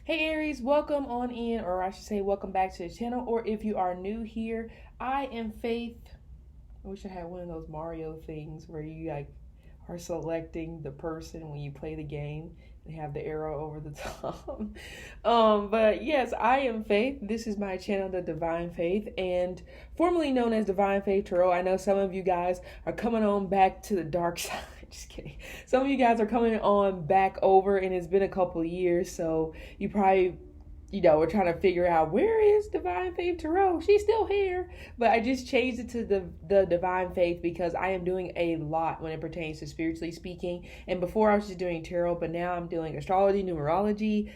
Hey Aries, welcome on in, or I should say welcome back to the channel, or if you are new here, I am Faith. I wish I had one of those Mario things where you are selecting the person when you play the game. They have the arrow over the top. But yes, I am Faith. This is my channel, The Divine Faith, and formerly known as Divine Faith Tarot. I know some of you guys are coming on back to the dark side. Just kidding. Some of you guys are coming on back over, and it's been a couple years, so you probably we're trying to figure out where is Divine Faith Tarot. She's still here, but I just changed it to the Divine Faith because I am doing a lot when it pertains to spiritually speaking. And before I was just doing tarot, but now I'm doing astrology, numerology,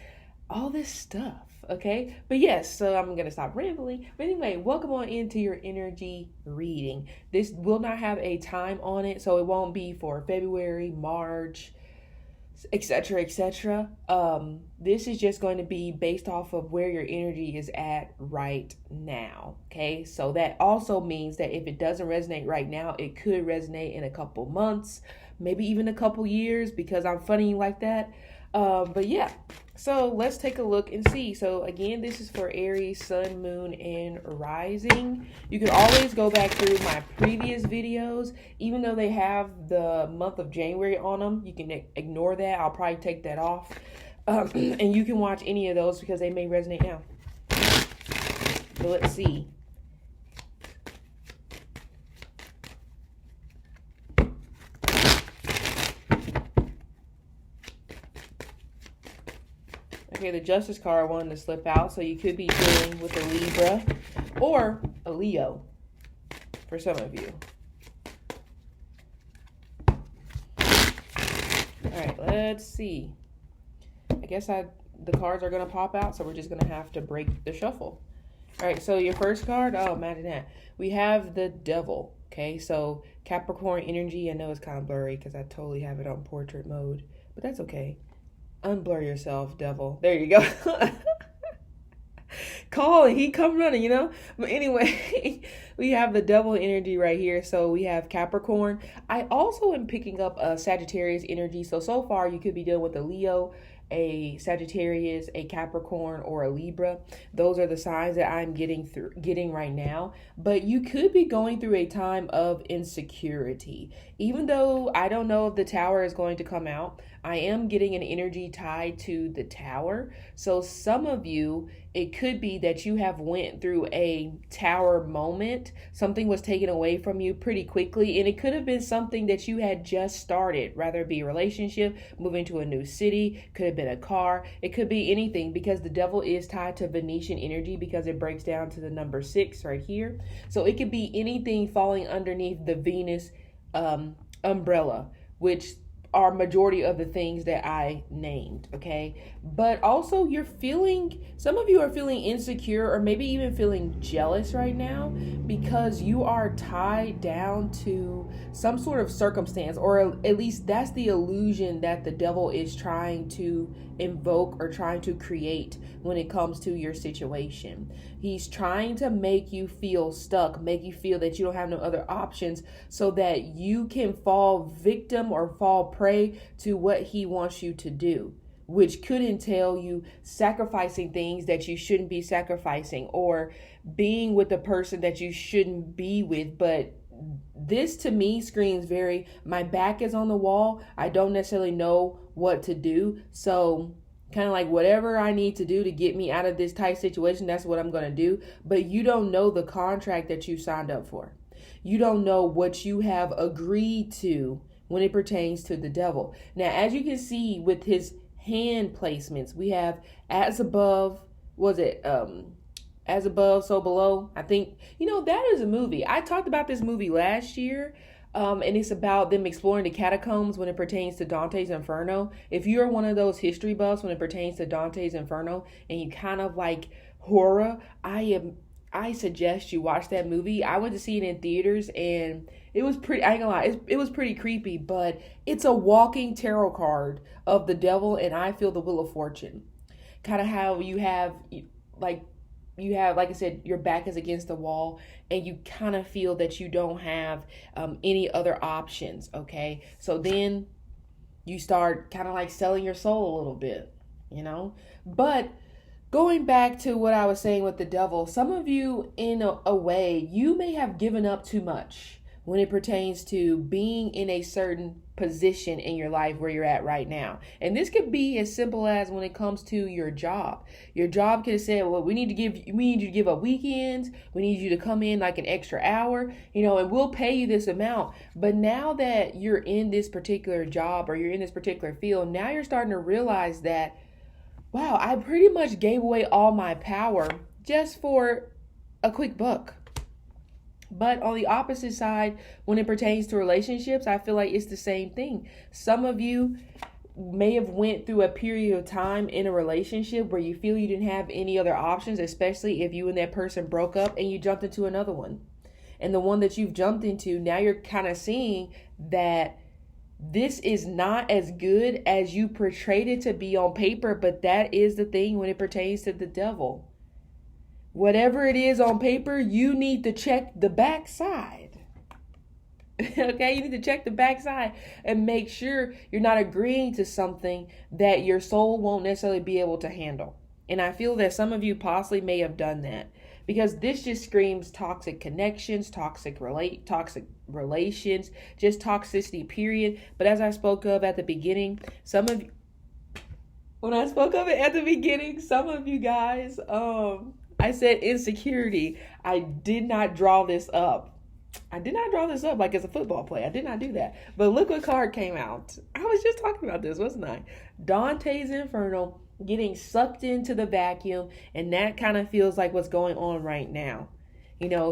all this stuff. Okay, but yes, so I'm gonna stop rambling. But anyway, welcome on into your energy reading. This will not have a time on it, so it won't be for February, March, etc., etc. This is just going to be based off of where your energy is at right now. Okay, so that also means that if it doesn't resonate right now, it could resonate in a couple months, maybe even a couple years, because I'm funny like that. But yeah, so let's take a look and see. So again, this is for Aries, Sun, Moon, and Rising. You can always go back through my previous videos, even though they have the month of January on them. You can ignore that. I'll probably take that off. And you can watch any of those because they may resonate now. So let's see. Okay, the Justice card wanted to slip out, so you could be dealing with a Libra or a Leo for some of you. All right, let's see. I guess the cards are going to pop out, so we're just going to have to break the shuffle. All right, so your first card, oh, imagine that. We have the Devil, okay? So Capricorn energy, I know it's kind of blurry because I totally have it on portrait mode, but that's okay. Unblur yourself, Devil. There you go. Call and he come running, you know? But anyway, we have the Devil energy right here. So we have Capricorn. I also am picking up a Sagittarius energy. So far you could be dealing with a Leo, a Sagittarius, a Capricorn, or a Libra. Those are the signs that I'm getting right now. But you could be going through a time of insecurity. Even though I don't know if the Tower is going to come out, I am getting an energy tied to the Tower. So some of you, it could be that you have went through a Tower moment. Something was taken away from you pretty quickly, and it could have been something that you had just started, rather it be a relationship, moving to a new city, could have been a car, it could be anything, because the Devil is tied to Venetian energy because it breaks down to the number 6 right here. So it could be anything falling underneath the Venus umbrella, which are majority of the things that I named, okay? But also some of you are feeling insecure or maybe even feeling jealous right now because you are tied down to some sort of circumstance, or at least that's the illusion that the Devil is trying to invoke or trying to create when it comes to your situation. He's trying to make you feel stuck, make you feel that you don't have no other options so that you can fall victim or fall prey to what he wants you to do, which could entail you sacrificing things that you shouldn't be sacrificing, or being with a person that you shouldn't be with. But this to me screams very, my back is on the wall. I don't necessarily know what to do. So kind of like whatever I need to do to get me out of this tight situation, that's what I'm going to do. But you don't know the contract that you signed up for. You don't know what you have agreed to when it pertains to the Devil. Now, as you can see with his hand placements, we have as above, as above, so below. I think, that is a movie. I talked about this movie last year, and it's about them exploring the catacombs when it pertains to Dante's Inferno. If you're one of those history buffs when it pertains to Dante's Inferno, and you kind of like horror, I suggest you watch that movie. I went to see it in theaters, and it was pretty, I ain't gonna lie, it was pretty creepy, but it's a walking tarot card of the Devil, and I feel the Wheel of Fortune. Kind of how you have, like I said, your back is against the wall, and you kind of feel that you don't have any other options, okay? So then you start kind of like selling your soul a little bit. you know? But going back to what I was saying with the devil, some of you, in a way, you may have given up too much when it pertains to being in a certain position in your life where you're at right now. And this could be as simple as when it comes to your job. Your job could have said, well, we need you to give up weekends. We need you to come in like an extra hour, and we'll pay you this amount. But now that you're in this particular job or you're in this particular field, now you're starting to realize that, wow, I pretty much gave away all my power just for a quick buck. But on the opposite side, when it pertains to relationships, I feel like it's the same thing. Some of you may have went through a period of time in a relationship where you feel you didn't have any other options, especially if you and that person broke up and you jumped into another one. And the one that you've jumped into, now you're kind of seeing that this is not as good as you portrayed it to be on paper, but that is the thing when it pertains to the devil. Whatever it is on paper, you need to check the backside. Okay, you need to check the backside and make sure you're not agreeing to something that your soul won't necessarily be able to handle. And I feel that some of you possibly may have done that, because this just screams toxic connections, toxic relations, just toxicity, period. But as I spoke of at the beginning, some of you guys, I said insecurity. I did not draw this up. Like it's a football play. I did not do that. But look what card came out. I was just talking about this, wasn't I? Dante's Inferno, getting sucked into the vacuum. And that kind of feels like what's going on right now.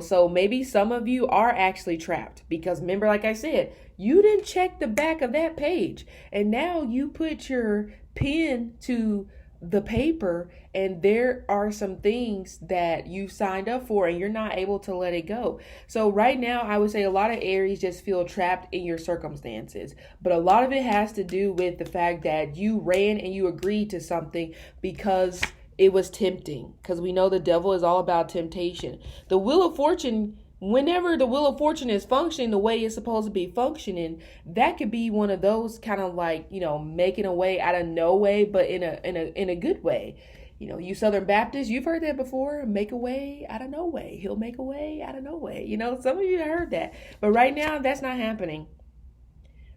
So maybe some of you are actually trapped. Because remember, like I said, you didn't check the back of that page. And now you put your pen to the paper, and there are some things that you signed up for and you're not able to let it go. So right now, I would say a lot of Aries just feel trapped in your circumstances, but a lot of it has to do with the fact that you ran and you agreed to something because it was tempting, because we know the devil is all about temptation. The Wheel of Fortune, whenever the Wheel of Fortune is functioning the way it's supposed to be functioning, that could be one of those kind of like, making a way out of no way, but in a good way. You Southern Baptists, you've heard that before. Make a way out of no way. He'll make a way out of no way. Some of you have heard that. But right now, that's not happening.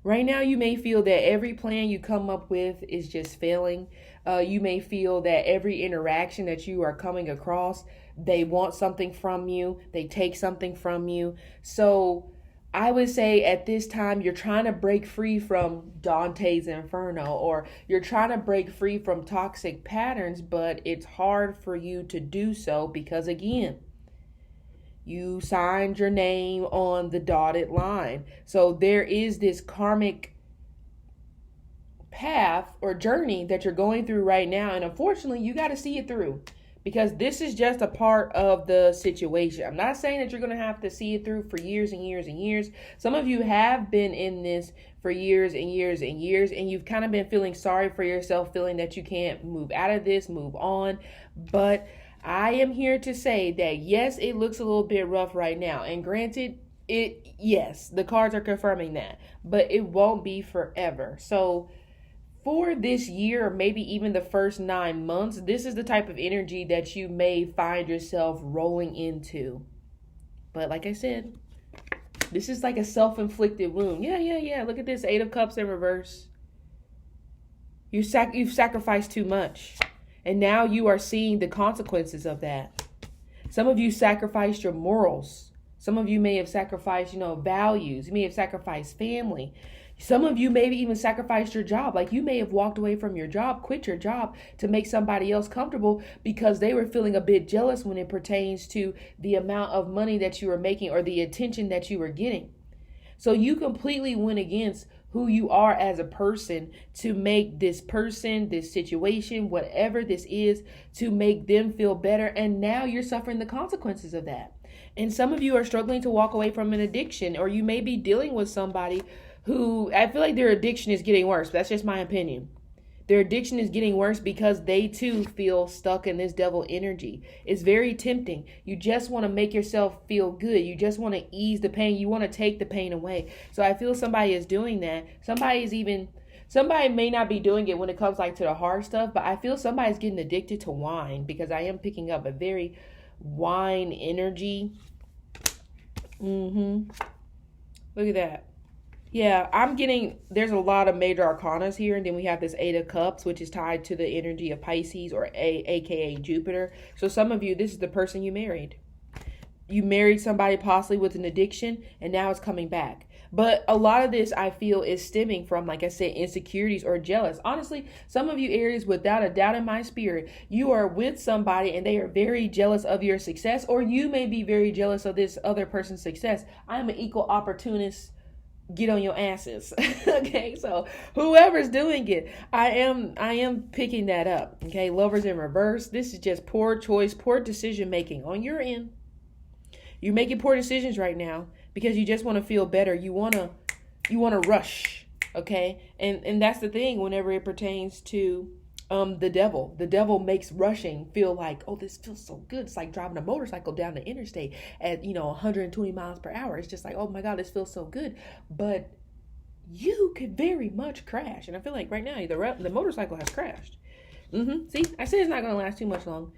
Right now, you may feel that every plan you come up with is just failing. You may feel that every interaction that you are coming across, they want something from you. They take something from you. So I would say at this time, you're trying to break free from Dante's Inferno, or you're trying to break free from toxic patterns, but it's hard for you to do so because, again, you signed your name on the dotted line. So there is this karmic path or journey that you're going through right now. And unfortunately, you got to see it through, because this is just a part of the situation. I'm not saying that you're going to have to see it through for years and years and years. Some of you have been in this for years and years and years, and you've kind of been feeling sorry for yourself, feeling that you can't move out of this, move on. But I am here to say that yes, it looks a little bit rough right now. And granted, yes, the cards are confirming that, but it won't be forever. So for this year, or maybe even the first 9 months, this is the type of energy that you may find yourself rolling into. But like I said, this is like a self-inflicted wound. Yeah. Look at this, 8 of Cups in reverse. You've sacrificed too much. And now you are seeing the consequences of that. Some of you sacrificed your morals. Some of you may have sacrificed, values. You may have sacrificed family. Some of you maybe even sacrificed your job. Like you may have walked away from your job, quit your job to make somebody else comfortable because they were feeling a bit jealous when it pertains to the amount of money that you were making or the attention that you were getting. So you completely went against who you are as a person to make this person, this situation, whatever this is, to make them feel better. And now you're suffering the consequences of that. And some of you are struggling to walk away from an addiction, or you may be dealing with somebody who, I feel like their addiction is getting worse. That's just my opinion. Their addiction is getting worse because they too feel stuck in this devil energy. It's very tempting. You just want to make yourself feel good. You just want to ease the pain. You want to take the pain away. So I feel somebody is doing that. Somebody is even Somebody may not be doing it when it comes like to the hard stuff, but I feel somebody's getting addicted to wine because I am picking up a very wine energy. Look at that. Yeah, I'm getting, there's a lot of major arcanas here, and then we have this Eight of Cups, which is tied to the energy of Pisces, or aka Jupiter. So some of you, this is the person you married. You married somebody possibly with an addiction, and now it's coming back. But a lot of this, I feel, is stemming from, like I said, insecurities or jealous. Honestly, some of you Aries, without a doubt in my spirit, you are with somebody and they are very jealous of your success, or you may be very jealous of this other person's success. I'm an equal opportunist. Get on your asses. Okay, so whoever's doing it, I am picking that up. Okay, Lovers in reverse. This is just poor choice, poor decision making on your end. You're making poor decisions right now because you just want to feel better. You want to rush. Okay, and that's the thing whenever it pertains to the devil. The devil makes rushing feel like, oh, this feels so good. It's like driving a motorcycle down the interstate at 120 miles per hour. It's just like, oh my God, this feels so good. But you could very much crash. And I feel like right now the motorcycle has crashed. See, I said it's not going to last too much long.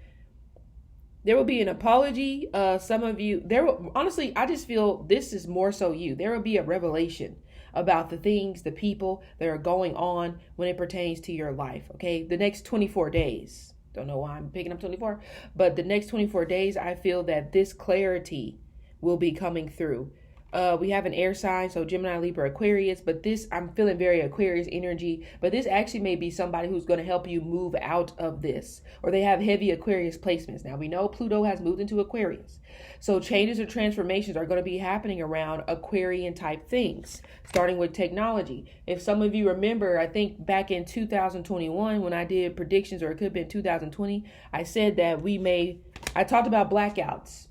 There will be an apology. Some of you, honestly, I just feel this is more so you. There will be a revelation about the things, the people that are going on when it pertains to your life. Okay, the next 24 days. Don't know why I'm picking up 24, but the next 24 days, I feel that this clarity will be coming through. We have an air sign, so Gemini, Libra, Aquarius, but this, I'm feeling very Aquarius energy, but this actually may be somebody who's going to help you move out of this, or they have heavy Aquarius placements. Now we know Pluto has moved into Aquarius. So changes or transformations are going to be happening around Aquarian type things, starting with technology. If some of you remember, I think back in 2021, when I did predictions, or it could have been 2020, I said that I talked about blackouts.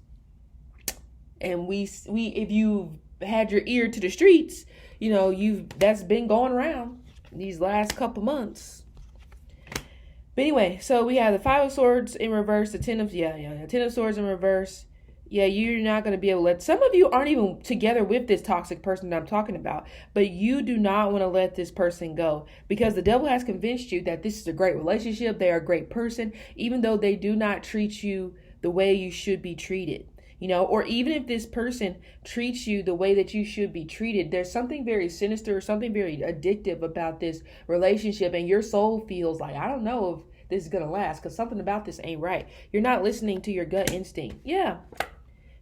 And we if you've had your ear to the streets, that's been going around these last couple months. But anyway, so we have the Five of Swords in reverse, the Ten of Swords in reverse. Yeah, you're not going to be able to let, some of you aren't even together with this toxic person that I'm talking about, but you do not want to let this person go because the devil has convinced you that this is a great relationship. They are a great person, even though they do not treat you the way you should be treated. Or even if this person treats you the way that you should be treated, there's something very sinister or something very addictive about this relationship. And your soul feels like, I don't know if this is going to last because something about this ain't right. You're not listening to your gut instinct. Yeah.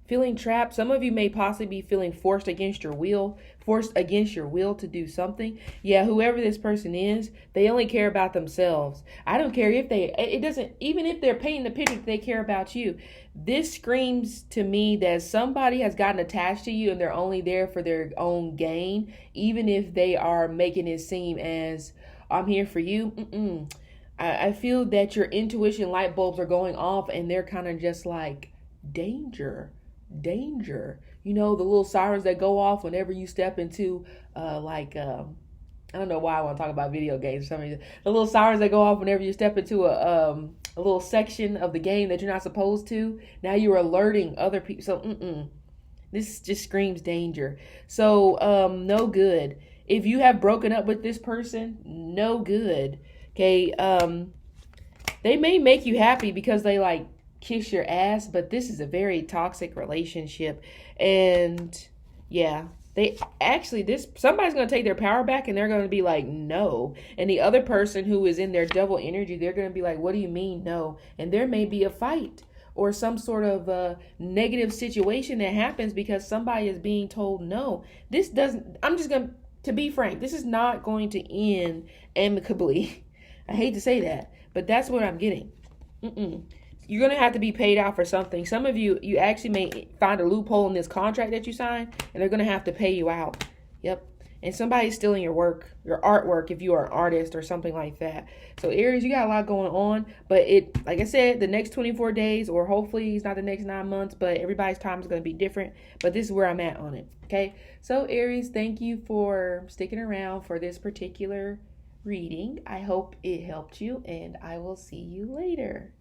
Feeling trapped. Some of you may possibly be feeling forced against your will to do something. Yeah, whoever this person is, they only care about themselves. I don't care even if they're painting the picture that they care about you. This screams to me that somebody has gotten attached to you and they're only there for their own gain, even if they are making it seem as, I'm here for you. I feel that your intuition light bulbs are going off and they're kind of just like, danger. The little sirens that go off whenever you step into I don't know why I want to talk about video games for some reason. The little sirens that go off whenever you step into a little section of the game that you're not supposed to. Now you're alerting other people. So this just screams danger. So no good. If you have broken up with this person, no good. Okay. They may make you happy because they kiss your ass, but this is a very toxic relationship. And yeah, somebody's going to take their power back and they're going to be like, no. And the other person who is in their devil energy, they're going to be like, what do you mean no? And there may be a fight or some sort of negative situation that happens because somebody is being told no. To be frank, this is not going to end amicably. I hate to say that, but that's what I'm getting. You're going to have to be paid out for something. Some of you actually may find a loophole in this contract that you signed, and they're going to have to pay you out. Yep. And somebody's stealing your work, your artwork, if you are an artist or something like that. So Aries, you got a lot going on, but like I said, the next 24 days, or hopefully it's not the next 9 months, but everybody's time is going to be different. But this is where I'm at on it. Okay. So Aries, thank you for sticking around for this particular reading. I hope it helped you, and I will see you later.